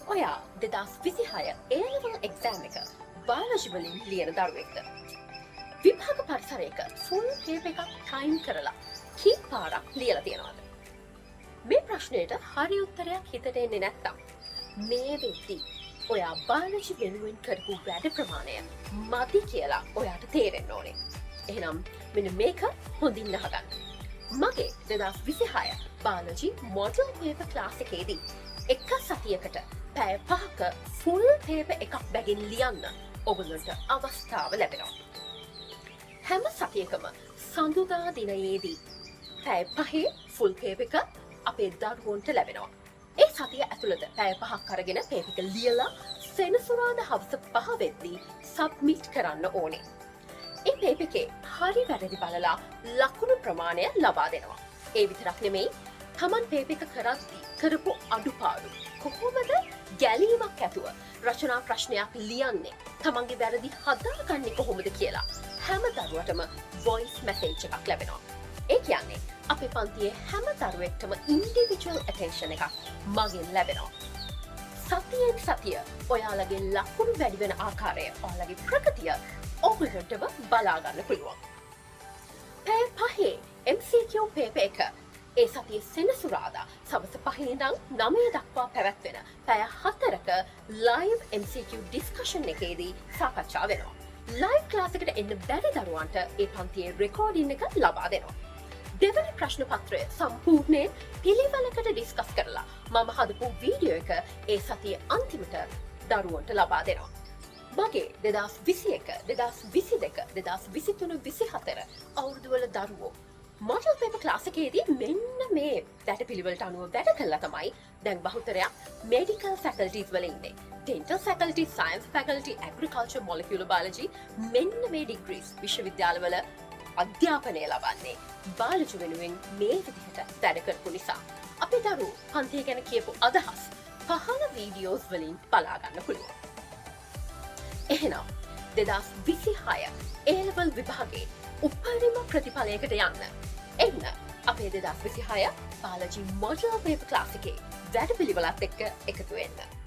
ඔයා 2026 A-level exam එක biology වලින් ලියන දරුවෙක්ද? විභාග පරිසරයක full paper එකක් time කරලා කී පාරක් ලියලා තියෙනවද? මේ ප්‍රශ්නයට හරි උත්තරයක් හිතට එන්නේ නැත්තම් මේ වෙද්දී ඔයා biology වෙනුවෙන් කරපු වැඩ ප්‍රමාණය මදි කියලා ඔයාට තේරෙන්න ඕනේ. එහෙනම් මෙන්න මේක හොඳින් අහගන්න. මගේ 2026 biology model paper class එකේදී එක සතියකට පැය 5ක full paper එකක් බැගින් ලියන්න ඔයගොල්ලන්ට අවස්ථාව ලැබෙනවා. හැම සතියකම සඳුදා දිනයේදී පැය 5 full paper එක අපේ දරුවන්ට ලැබෙනවා. ඒ සතිය ඇතුළත පැය 5ක් අරගෙන paper එක ලියලා සෙනසුරාදා හවස 5 වෙද්දී submit කරන්න ඕනේ. ඒ paper එකේ හරි වැරදි බලලා ලකුණු ප්‍රමාණය ලබා දෙනවා. ඒ විතරක් නෙමෙයි තමන් paper එක කරද්දී කරපු අඩුපාඩු කොහොමද ගැලීමක් ඇතුව රචනා ප්‍රශ්නයක් ලියන්නේ තමන්ගේ වැරදි හදාගන්නේ කොහොමද කියලා හැම දරුවටම voice message එකක් ලැබෙනවා. ඒ කියන්නේ අපේ පන්තියේ හැම දරුවෙක්ටම individual attention එකක් මගෙන් ලැබෙනවා. සතියෙන් සතිය ඔයාලගේ ලකුණු වැඩි වෙන ආකාරය ඔයාලගේ ප්‍රගතිය ඔයගොල්ලන්ටම බලා ගන්න පුළුවන්. පැය 5 MCQ paper එක ඒ සතියේ සෙනසුරාදා සවස 5 ඉඳන් 9 දක්වා පැවැත්වෙන පැය 4ක live MCQ discussion එකේදී සාකච්ඡා වෙනවා. live class එකට එන්න බැරි දරුවන්ට ඒ පන්තියේ recording එක ලබා දෙනවා. දෙවැනි ප්‍රශ්න පත්‍රය සම්පූර්ණයෙන් පිළිවෙලකට ඩිස්කස් කරලා මම හදපු වීඩියෝ එක ඒ සතියේ අන්තිමට දරුවන්ට ලබා දෙනවා. මගේ 2021 2022 2023 24 අවුරුදුවල දරුවෝ model paper class එකේදී මෙන්න මේ වැඩ පිළිවෙලට අනුව වැඩ කළා තමයි දැන් බහුතරයක් medical faculties වල ඉන්නේ. dental faculty, science faculty, agriculture, molecular biology මෙන්න මේ degrees විශ්වවිද්‍යාලවල අධ්‍යාපනය ලබන්නේ biology වෙනුවෙන් මේ විදිහට වැඩ කරපු නිසා. අපේ දරුවෝ පන්තිය ගැන කියපු අදහස් පහළ වීඩියෝස් වලින් බලා ගන්න පුළුවන්. එහෙනම් 2026 A-level විභාගයේ උපරිම ප්‍රතිඵලයකට යන්න එන්න අපේ 2026 biology module paper class එකේ වැඩ පිළිවෙලත් එක්ක එකතු වෙන්න.